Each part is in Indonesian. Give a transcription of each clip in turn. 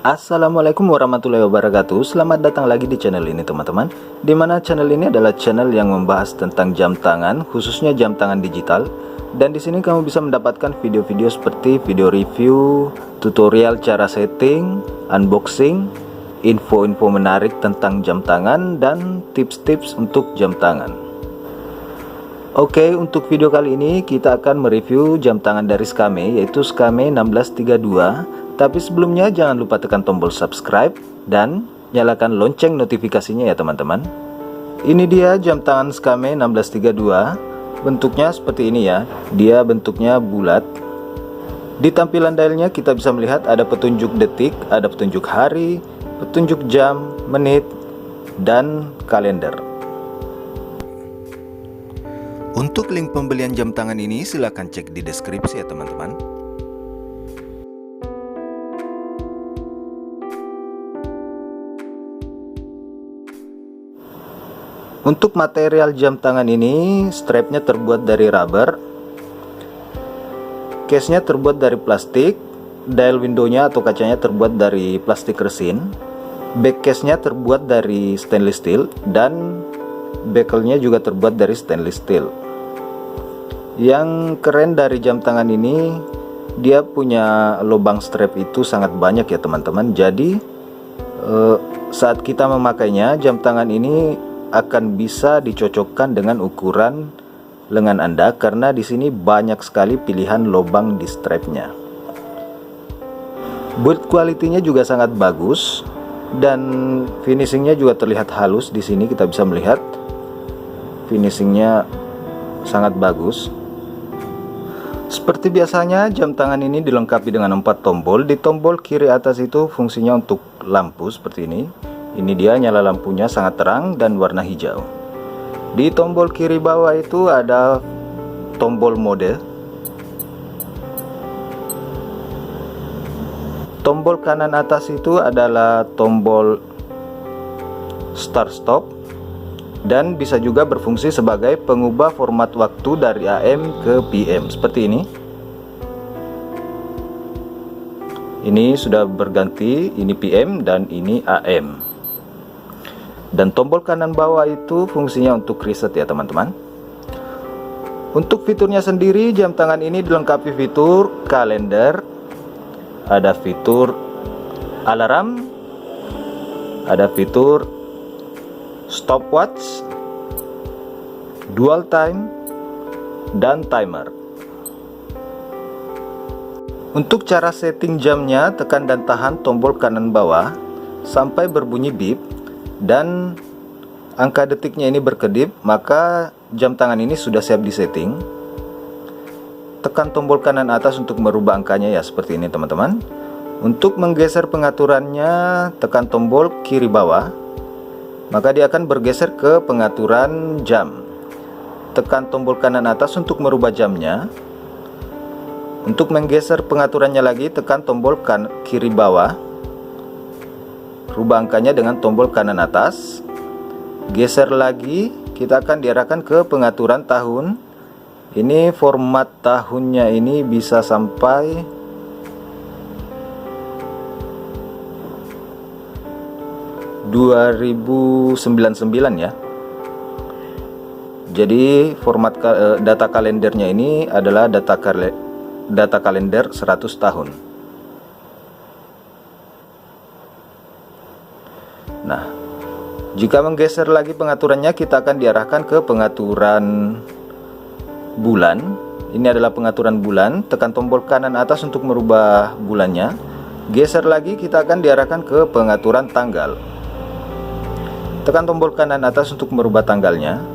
Assalamualaikum warahmatullahi wabarakatuh. Selamat datang lagi di channel ini teman-teman, dimana channel ini adalah channel yang membahas tentang jam tangan, khususnya jam tangan digital. Dan di sini kamu bisa mendapatkan video-video seperti video review, tutorial cara setting, unboxing, info-info menarik tentang jam tangan, dan tips-tips untuk jam tangan. Oke, untuk video kali ini kita akan mereview jam tangan dari Skame, yaitu Skame 1632. Tapi sebelumnya jangan lupa tekan tombol subscribe dan nyalakan lonceng notifikasinya ya teman-teman. Ini dia jam tangan Skame 1632. Bentuknya seperti ini ya. Dia bentuknya bulat. Di tampilan dialnya kita bisa melihat ada petunjuk detik, ada petunjuk hari, petunjuk jam, menit, dan kalender. Untuk link pembelian jam tangan ini silahkan cek di deskripsi ya teman-teman. Untuk material jam tangan ini, strapnya terbuat dari rubber, case-nya terbuat dari plastik, dial window-nya atau kacanya terbuat dari plastik resin, back case-nya terbuat dari stainless steel, dan bezel-nya juga terbuat dari stainless steel. Yang keren dari jam tangan ini, dia punya lubang strap itu sangat banyak ya teman-teman. Jadi saat kita memakainya, jam tangan ini akan bisa dicocokkan dengan ukuran lengan Anda, karena di sini banyak sekali pilihan lubang di strapnya. Build quality-nya juga sangat bagus dan finishingnya juga terlihat halus. Di sini kita bisa melihat finishingnya sangat bagus. Seperti biasanya, jam tangan ini dilengkapi dengan 4 tombol. Di tombol kiri atas itu fungsinya untuk lampu seperti ini. Ini dia nyala lampunya sangat terang dan warna hijau. Di tombol kiri bawah itu ada tombol mode. Tombol kanan atas itu adalah tombol start stop dan bisa juga berfungsi sebagai pengubah format waktu dari AM ke PM seperti ini. Ini sudah berganti, ini PM dan ini AM. Dan tombol kanan bawah itu fungsinya untuk reset ya teman-teman. Untuk fiturnya sendiri, jam tangan ini dilengkapi fitur kalender, ada fitur alarm, ada fitur stopwatch, dual time, dan timer. Untuk cara setting jamnya, tekan dan tahan tombol kanan bawah sampai berbunyi beep dan angka detiknya ini berkedip, maka jam tangan ini sudah siap disetting. Tekan tombol kanan atas untuk merubah angkanya ya, seperti ini teman-teman. Untuk menggeser pengaturannya, tekan tombol kiri bawah, maka dia akan bergeser ke pengaturan jam. Tekan tombol kanan atas untuk merubah jamnya. Untuk menggeser pengaturannya lagi, tekan tombol kiri bawah, rubah angkanya dengan tombol kanan atas. Geser lagi, kita akan diarahkan ke pengaturan tahun. Ini format tahunnya ini bisa sampai 2099 ya. Jadi format data kalendernya ini adalah data kalender 100 tahun. Nah, jika menggeser lagi pengaturannya, kita akan diarahkan ke pengaturan bulan. Ini adalah pengaturan bulan. Tekan tombol kanan atas untuk merubah bulannya. Geser lagi, kita akan diarahkan ke pengaturan tanggal. Tekan tombol kanan atas untuk merubah tanggalnya.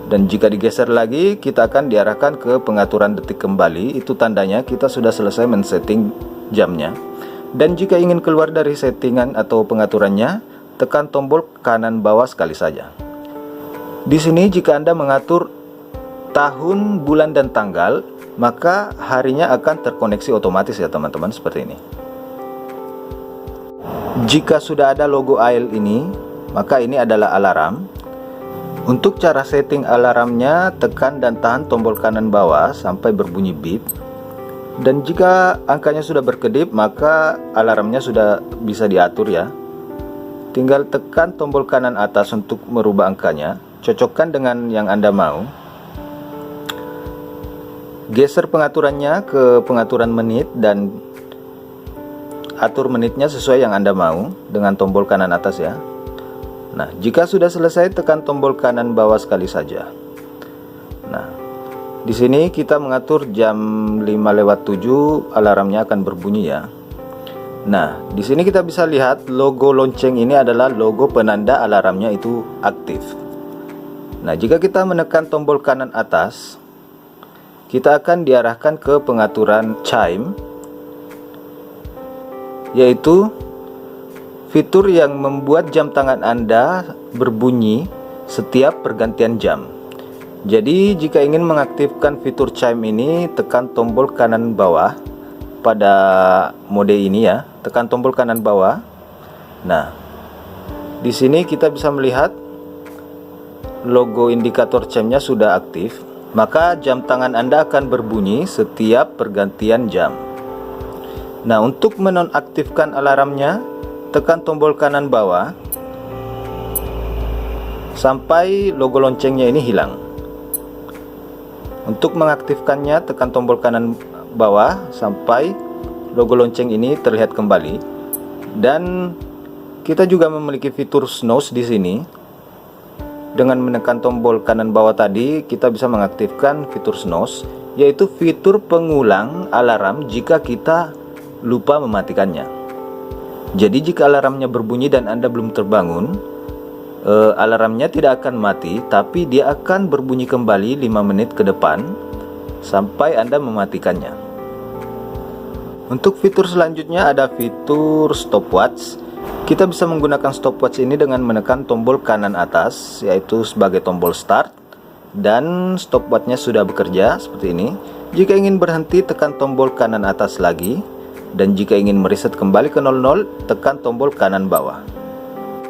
Dan jika digeser lagi, kita akan diarahkan ke pengaturan detik kembali. Itu tandanya kita sudah selesai men-setting jamnya. Dan jika ingin keluar dari settingan atau pengaturannya, tekan tombol kanan bawah sekali saja. Di sini jika Anda mengatur tahun, bulan, dan tanggal, maka harinya akan terkoneksi otomatis ya teman-teman, seperti ini. Jika sudah ada logo AIL ini, maka ini adalah alarm. Untuk cara setting alarmnya, tekan dan tahan tombol kanan bawah sampai berbunyi beep. Dan jika angkanya sudah berkedip, maka alarmnya sudah bisa diatur ya. Tinggal tekan tombol kanan atas untuk merubah angkanya, cocokkan dengan yang Anda mau. Geser pengaturannya ke pengaturan menit dan atur menitnya sesuai yang Anda mau dengan tombol kanan atas ya. Nah, jika sudah selesai, tekan tombol kanan bawah sekali saja. Nah, di sini kita mengatur jam 5:07 alarmnya akan berbunyi ya. Nah, di sini kita bisa lihat logo lonceng ini adalah logo penanda alarmnya itu aktif. Nah, jika kita menekan tombol kanan atas, kita akan diarahkan ke pengaturan chime, yaitu fitur yang membuat jam tangan Anda berbunyi setiap pergantian jam. Jadi jika ingin mengaktifkan fitur chime ini, tekan tombol kanan bawah pada mode ini ya, tekan tombol kanan bawah. Nah, di sini kita bisa melihat logo indikator chime-nya sudah aktif, maka jam tangan Anda akan berbunyi setiap pergantian jam. Nah, untuk menonaktifkan alarmnya, tekan tombol kanan bawah sampai logo loncengnya ini hilang. Untuk mengaktifkannya, tekan tombol kanan bawah sampai logo lonceng ini terlihat kembali. Dan kita juga memiliki fitur snooze di sini. Dengan menekan tombol kanan bawah tadi, kita bisa mengaktifkan fitur snooze, yaitu fitur pengulang alarm jika kita lupa mematikannya. Jadi jika alarmnya berbunyi dan Anda belum terbangun, alarmnya tidak akan mati, tapi dia akan berbunyi kembali 5 menit ke depan sampai Anda mematikannya. Untuk fitur selanjutnya ada fitur stopwatch. Kita bisa menggunakan stopwatch ini dengan menekan tombol kanan atas, yaitu sebagai tombol start, dan stopwatchnya sudah bekerja seperti ini. Jika ingin berhenti, tekan tombol kanan atas lagi, dan jika ingin mereset kembali ke 00, tekan tombol kanan bawah.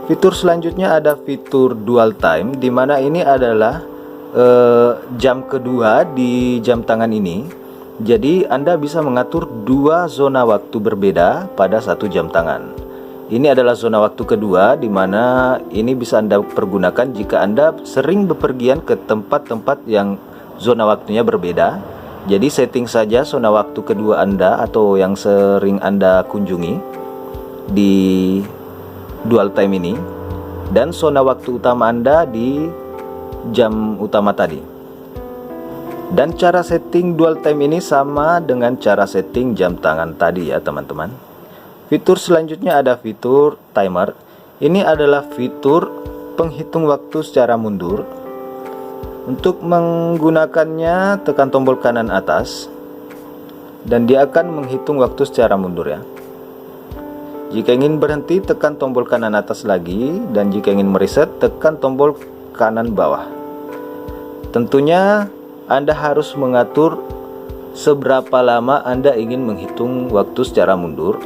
Fitur selanjutnya ada fitur dual time, di mana ini adalah jam kedua di jam tangan ini. Jadi Anda bisa mengatur dua zona waktu berbeda pada satu jam tangan. Ini adalah zona waktu kedua, di mana ini bisa Anda pergunakan jika Anda sering bepergian ke tempat-tempat yang zona waktunya berbeda. Jadi setting saja zona waktu kedua Anda atau yang sering Anda kunjungi di dual time ini, dan zona waktu utama Anda di jam utama tadi. Dan cara setting dual time ini sama dengan cara setting jam tangan tadi ya teman-teman. Fitur selanjutnya ada fitur timer. Ini adalah fitur penghitung waktu secara mundur. Untuk menggunakannya, tekan tombol kanan atas dan dia akan menghitung waktu secara mundur ya. Jika ingin berhenti, tekan tombol kanan atas lagi, dan jika ingin mereset, tekan tombol kanan bawah. Tentunya Anda harus mengatur seberapa lama Anda ingin menghitung waktu secara mundur.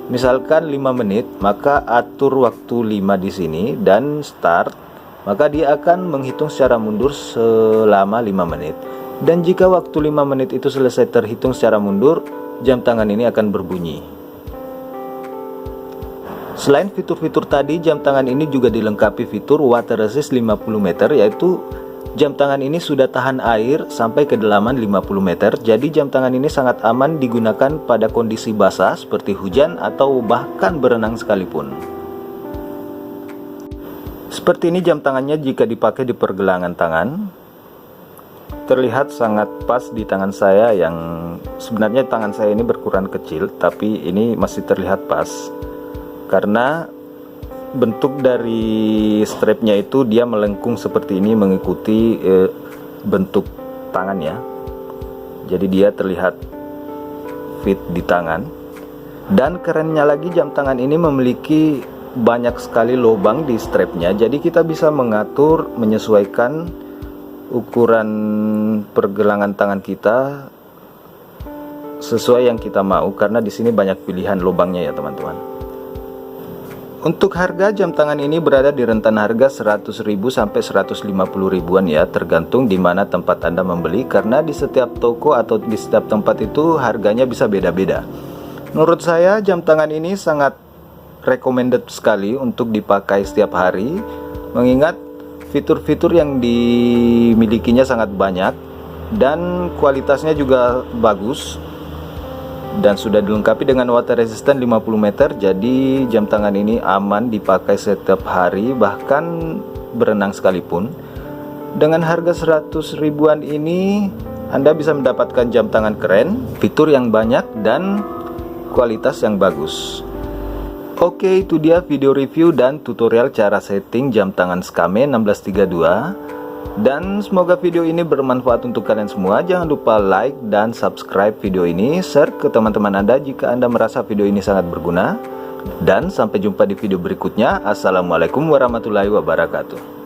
Misalkan 5 menit, maka atur waktu 5 di sini dan start, maka dia akan menghitung secara mundur selama 5 menit. Dan jika waktu 5 menit itu selesai terhitung secara mundur, jam tangan ini akan berbunyi. Selain fitur-fitur tadi, jam tangan ini juga dilengkapi fitur water resist 50 meter, yaitu jam tangan ini sudah tahan air sampai kedalaman 50 meter. Jadi jam tangan ini sangat aman digunakan pada kondisi basah seperti hujan atau bahkan berenang sekalipun. Seperti ini jam tangannya jika dipakai di pergelangan tangan. Terlihat sangat pas di tangan saya, yang sebenarnya tangan saya ini berukuran kecil, tapi ini masih terlihat pas. Karena bentuk dari strapnya itu dia melengkung seperti ini mengikuti bentuk tangan ya. Jadi dia terlihat fit di tangan. Dan kerennya lagi, jam tangan ini memiliki banyak sekali lubang di strapnya. Jadi kita bisa mengatur, menyesuaikan ukuran pergelangan tangan kita sesuai yang kita mau, karena di sini banyak pilihan lubangnya ya teman-teman. Untuk harga jam tangan ini berada di rentan harga 100.000 sampai 150 ribuan ya, tergantung di mana tempat Anda membeli, karena di setiap toko atau di setiap tempat itu harganya bisa beda-beda. Menurut saya jam tangan ini sangat recommended sekali untuk dipakai setiap hari, mengingat fitur-fitur yang dimilikinya sangat banyak dan kualitasnya juga bagus. Dan sudah dilengkapi dengan water resistant 50 meter, jadi jam tangan ini aman dipakai setiap hari, bahkan berenang sekalipun. Dengan harga 100 ribuan ini Anda bisa mendapatkan jam tangan keren, fitur yang banyak, dan kualitas yang bagus. Oke, itu dia video review dan tutorial cara setting jam tangan Skame 1632. Dan semoga video ini bermanfaat untuk kalian semua. Jangan lupa like dan subscribe video ini, share ke teman-teman Anda jika Anda merasa video ini sangat berguna. Dan sampai jumpa di video berikutnya. Assalamualaikum warahmatullahi wabarakatuh.